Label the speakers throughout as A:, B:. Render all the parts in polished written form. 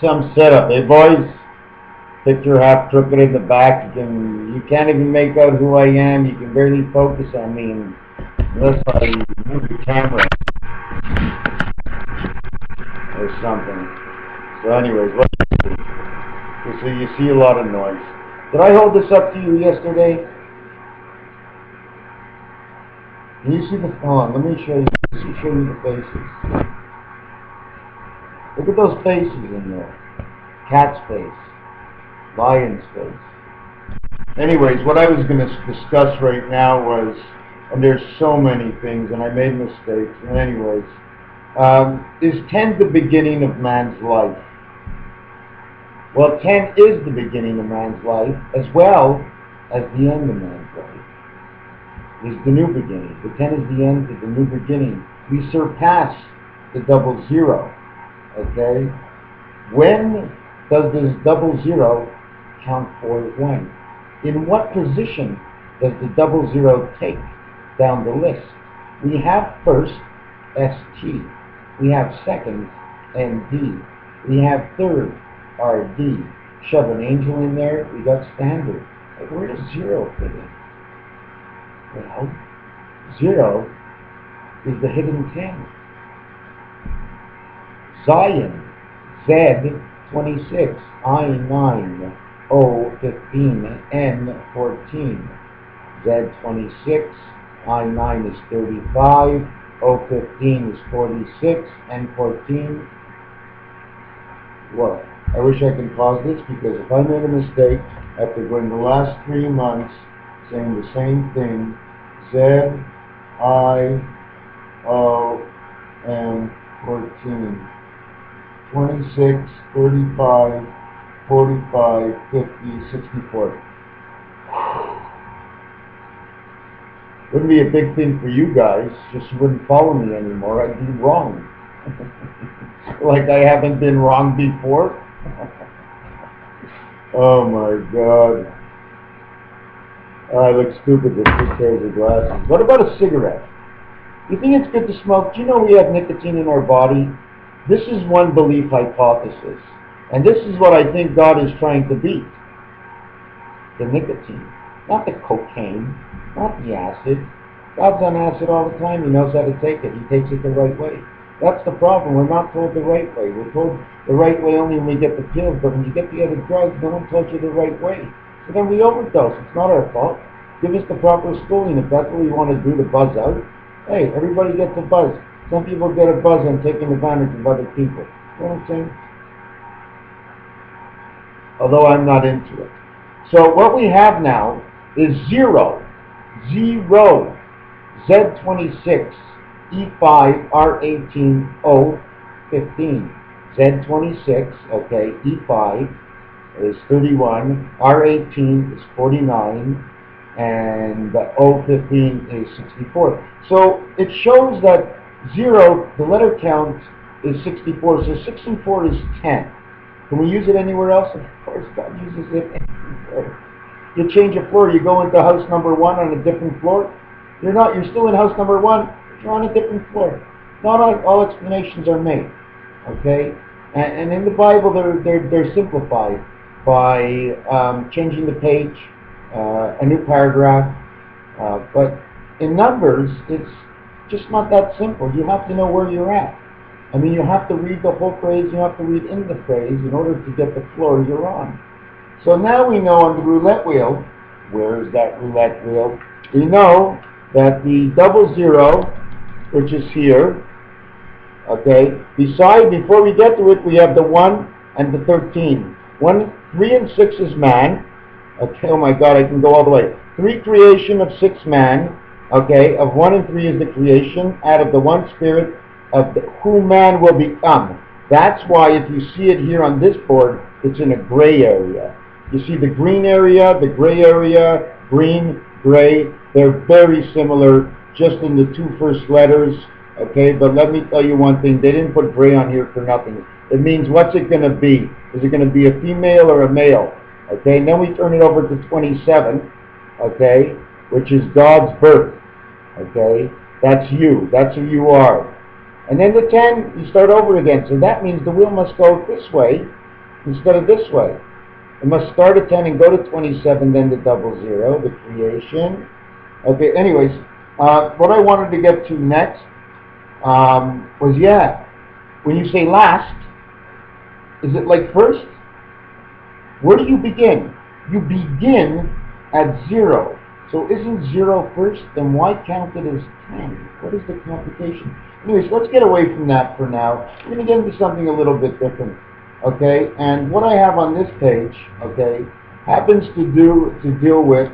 A: some setup. Hey boys, picture half crooked in the back. You can't even make out who I am. You can barely focus on me unless I move the camera or something. So anyways, so you see a lot of noise. Did I hold this up to you yesterday? Can you see the phone? Let me show you. Show you the faces. Look at those faces in there. Cat's face. Lion's face. Anyways, what I was going to discuss right now was, and there's so many things, and I made mistakes. And anyways, is 10 the beginning of man's life? Well, 10 is the beginning of man's life, as well as the end of man's life. Is the new beginning. The 10 is the end of the new beginning. We surpass the double zero. Okay? When does this double zero count for 1? In what position does the double zero take down the list? We have first ST. We have second ND. We have third RD. Shove an angel in there, we got standard. Like, where does 0 fit in? Well, 0 is the hidden 10. Zion, Z26, I9, O15, N14. Z26, I9 is 35, O15 is 46, N14. What? I wish I could pause this, because if I made a mistake after going the last 3 months saying the same thing, Z, I, O, M, 14, 26, 35, 45, 50, 64. Wouldn't be a big thing for you guys, just you wouldn't follow me anymore. I'd be wrong. Like I haven't been wrong before. Oh my God. I look stupid with 2 pairs of glasses. What about a cigarette? You think it's good to smoke? Do you know we have nicotine in our body? This is one belief hypothesis. And this is what I think God is trying to beat. The nicotine. Not the cocaine. Not the acid. God's on acid all the time. He knows how to take it. He takes it the right way. That's the problem. We're not told the right way. We're told the right way only when we get the pills. But when you get the other drugs, no one tells you the right way. So then we overdose. It's not our fault. Give us the proper schooling. If that's what we want to do to buzz out, hey, everybody gets a buzz. Some people get a buzz on taking advantage of other people. You know what I'm saying? Although I'm not into it. So what we have now is 0, Z26, E5, R18, O15. Z26, okay, E5 is 31, R18 is 49, and the O15 is 64. So it shows that 0, the letter count is 64, so 6 and 4 is 10. Can we use it anywhere else? Of course, God uses it anywhere. You change a floor, you go into house number 1 on a different floor. You're still in house number 1, but you're on a different floor. Not all explanations are made, okay? And in the Bible, they're simplified by changing the page, a new paragraph. But in Numbers, it's just not that simple. You have to know where you're at. I mean, you have to read the whole phrase, you have to read in the phrase in order to get the floor you're on. So now we know on the roulette wheel, where is that roulette wheel? We know that the double 0, which is here, okay, before we get to it, we have the 1 and the 13. 3 and 6 is man. Okay, oh my God, I can go all the way. 3 creation of 6 man. Okay, of 1 and 3 is the creation, out of the 1 spirit of who man will become. That's why if you see it here on this board, it's in a gray area. You see the green area, the gray area, green, gray. They're very similar, just in the 2 first letters. Okay, but let me tell you one thing. They didn't put gray on here for nothing. It means, what's it going to be? Is it going to be a female or a male? Okay, and then we turn it over to 27, okay, which is God's birth. Okay, that's you. That's who you are. And then the 10, you start over again. So that means the wheel must go this way instead of this way. It must start at 10 and go to 27, then to double zero, the creation. Okay, anyways, what I wanted to get to next was, yeah, when you say last, is it like first? Where do you begin? You begin at 0. So isn't 0 first? Then why count it as 10? What is the complication? Anyways, let's get away from that for now. We're going to get into something a little bit different. Okay, and what I have on this page, okay, happens to deal with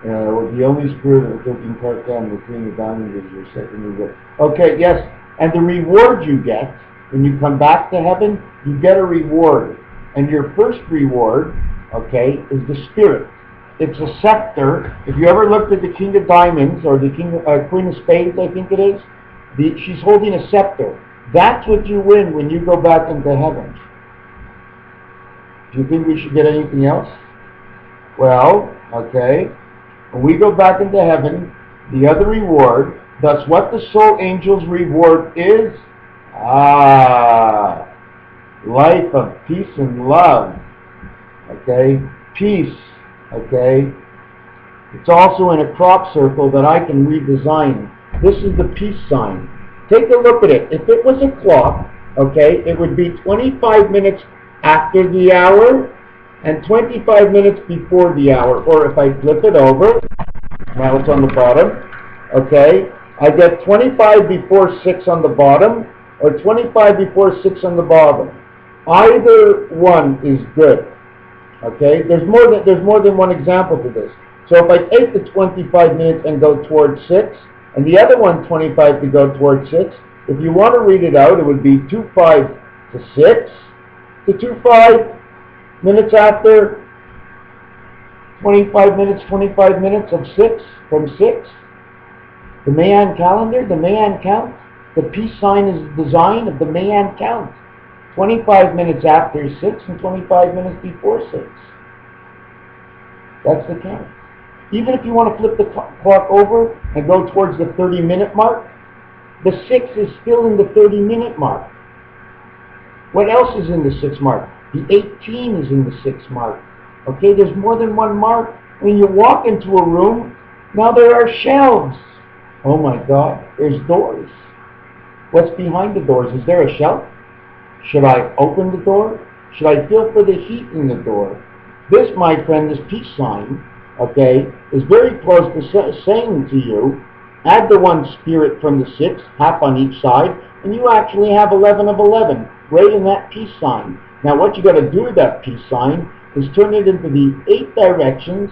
A: the only spirit of the 13 part down, the queen of diamonds is your second reward. Okay, yes, and the reward you get when you come back to heaven, you get a reward, and your first reward, okay, is the spirit. It's a scepter. If you ever looked at the king of diamonds or the queen of spades, I think it is, she's holding a scepter. That's what you win when you go back into heaven. Do you think we should get anything else? Well, okay, when we go back into heaven, the other reward, thus what the soul angel's reward is, life of peace and love. Okay, peace, okay. It's also in a crop circle that I can redesign. This is the peace sign. Take a look at it. If it was a clock, okay, it would be 25 minutes after the hour and 25 minutes before the hour. Or if I flip it over, now it's on the bottom, okay, I get 25 before 6 on the bottom or 25 before 6 on the bottom. Either one is good, okay? There's more than one example to this. So if I take the 25 minutes and go towards 6, and the other one 25 to go towards 6, if you want to read it out, it would be 25 to 6 to 25 minutes after 25 minutes of 6 from 6. The Mayan calendar, the Mayan count, the peace sign is the design of the Mayan count. 25 minutes after 6 and 25 minutes before 6. That's the count. Even if you want to flip the clock over and go towards the 30-minute mark, the 6 is still in the 30-minute mark. What else is in the 6 mark? The 18 is in the 6 mark. Okay, there's more than one mark. When you walk into a room, now there are shelves. Oh my God, there's doors. What's behind the doors? Is there a shelf? Should I open the door? Should I feel for the heat in the door? This, my friend, this peace sign, okay, is very close to saying to you, add the one spirit from the 6, half on each side, and you actually have 11 of 11, right in that peace sign. Now what you got to do with that peace sign is turn it into the 8 directions,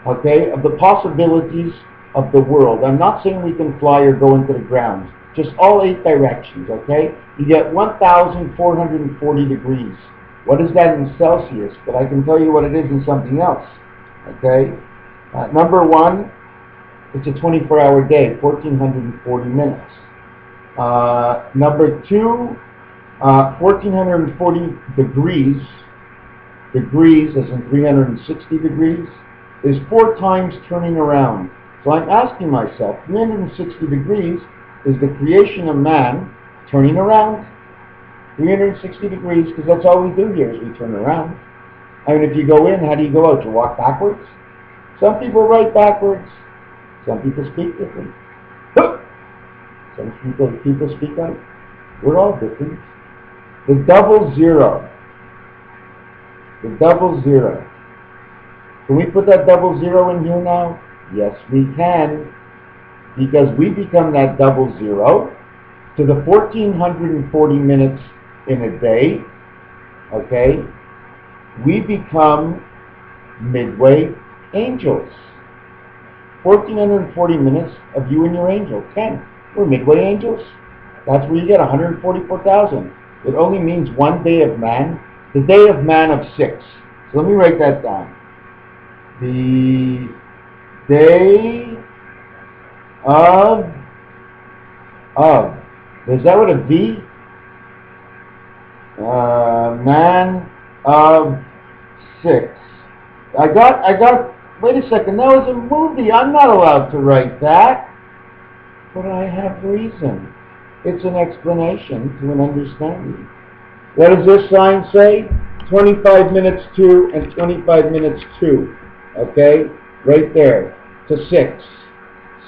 A: okay, of the possibilities of the world. I'm not saying we can fly or go into the ground, just all 8 directions, okay? You get 1,440 degrees. What is that in Celsius? But I can tell you what it is in something else. Okay? Number 1, it's a 24-hour day, 1,440 minutes. Number 2, 1,440 degrees, as in 360 degrees, is 4 times turning around. So I'm asking myself, 360 degrees is the creation of man turning around. 360 degrees, because that's all we do here is we turn around. I mean, if you go in, how do you go out? You walk backwards? Some people write backwards. Some people speak different. Some people speak out. We're all different. The double zero. The double zero. Can we put that double zero in here now? Yes, we can. Because we become that double zero to the 1,440 minutes in a day, okay? We become midway angels. 1,440 minutes of you and your angel, 10. We're midway angels. That's where you get 144,000. It only means one day of man, the day of man of 6. So let me write that down. The day of, is that what a V? Man of 6. I got, wait a second, that was a movie. I'm not allowed to write that. But I have reason. It's an explanation to an understanding. What does this sign say? 25 minutes to and 25 minutes to. Okay? Right there. To 6.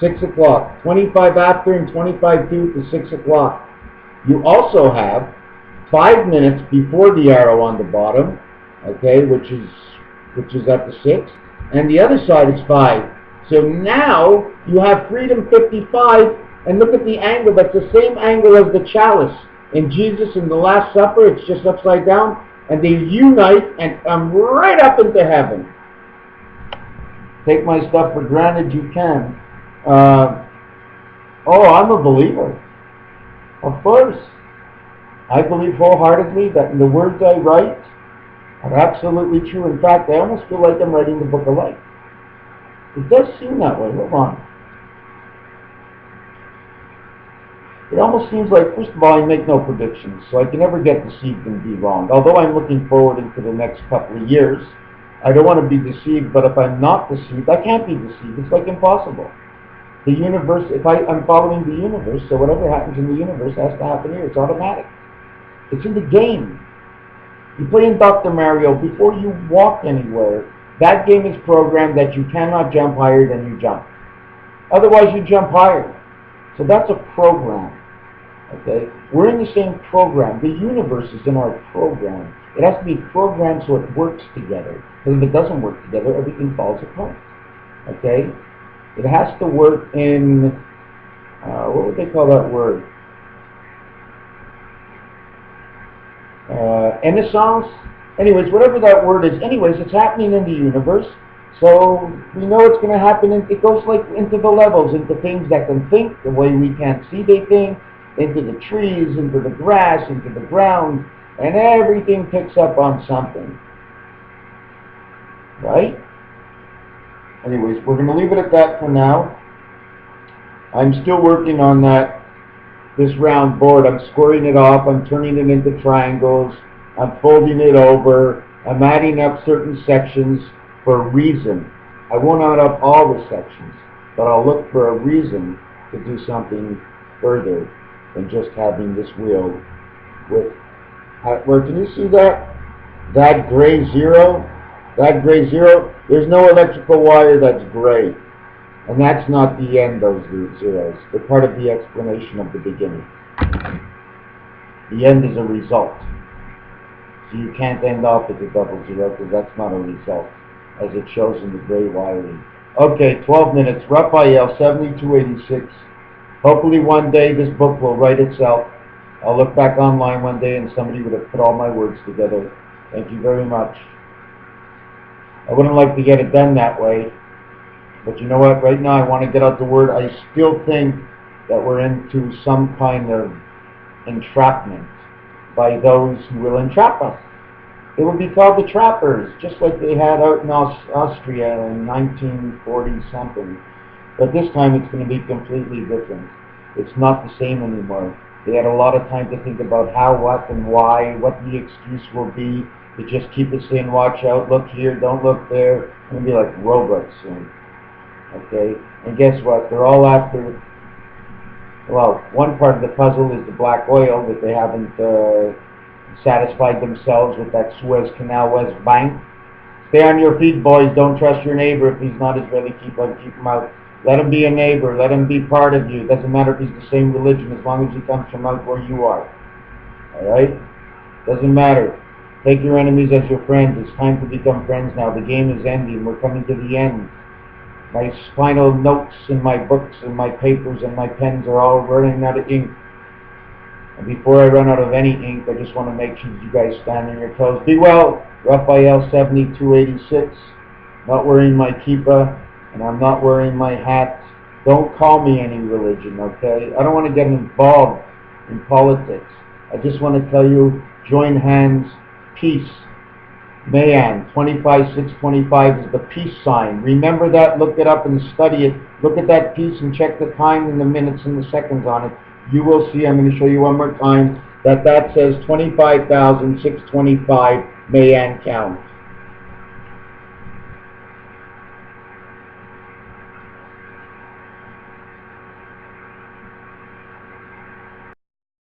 A: 6 o'clock. 25 after and 25 to 6 o'clock. You also have 5 minutes before the arrow on the bottom, okay, which is at the 6, and the other side is 5. So now you have freedom 55, and look at the angle. That's the same angle as the chalice. In Jesus in the Last Supper, it's just upside down, and they unite and come right up into heaven. Take my stuff for granted, you can. Oh, I'm a believer. Of course. I believe wholeheartedly that the words I write are absolutely true. In fact, I almost feel like I'm writing the book of life. It does seem that way. Hold on. It almost seems like, first of all, I make no predictions, so I can never get deceived and be wrong. Although I'm looking forward into the next couple of years, I don't want to be deceived, but if I'm not deceived, I can't be deceived. It's like impossible. The universe, if I'm following the universe, so whatever happens in the universe has to happen here. It's automatic. It's in the game. You play in Dr. Mario, before you walk anywhere, that game is programmed that you cannot jump higher than you jump. Otherwise you jump higher. So that's a program. Okay? We're in the same program. The universe is in our program. It has to be programmed so it works together. Because if it doesn't work together, everything falls apart. Okay? It has to work in, what would they call that word? Innocence? Anyways, whatever that word is. Anyways, it's happening in the universe. So we know it's going to happen. It goes like into the levels, into things that can think the way we can't see they think, into the trees, into the grass, into the ground, and everything picks up on something. Right? Anyways, we're going to leave it at that for now. I'm still working on this round board. I'm squaring it off. I'm turning it into triangles. I'm folding it over. I'm adding up certain sections for a reason. I won't add up all the sections, but I'll look for a reason to do something further than just having this wheel with, where can you see that? That gray zero? That gray zero? There's no electrical wire that's gray. And that's not the end, those zeros. They're part of the explanation of the beginning. The end is a result. So you can't end off with a double zero because that's not a result, as it shows in the gray wiring. Okay, 12 minutes. Raphael, 7286. Hopefully one day this book will write itself. I'll look back online one day and somebody would have put all my words together. Thank you very much. I wouldn't like to get it done that way. But you know what? Right now I want to get out the word. I still think that we're into some kind of entrapment by those who will entrap us. It would be called the trappers, just like they had out in Austria in 1940-something. But this time it's going to be completely different. It's not the same anymore. They had a lot of time to think about how, what, and why, what the excuse will be to just keep us saying, watch out, look here, don't look there. It's going to be like robots soon. Okay? And guess what? They're all after, well, one part of the puzzle is the black oil that they haven't satisfied themselves with that Suez Canal West Bank. Stay on your feet, boys. Don't trust your neighbor. If he's not Israeli, keep him out. Let him be a neighbor. Let him be part of you. It doesn't matter if he's the same religion as long as he comes from out where you are. Alright? Doesn't matter. Take your enemies as your friends. It's time to become friends now. The game is ending. We're coming to the end. My final notes and my books and my papers and my pens are all running out of ink. And before I run out of any ink, I just want to make sure you guys stand on your toes. Be well. Raphael 7286. Not wearing my kippah, and I'm not wearing my hat. Don't call me any religion, okay? I don't want to get involved in politics. I just want to tell you, join hands, peace. Mayan, 25625 is the peace sign. Remember that, look it up and study it. Look at that piece and check the time and the minutes and the seconds on it. You will see, I'm going to show you one more time, that says 25,625 Mayan count.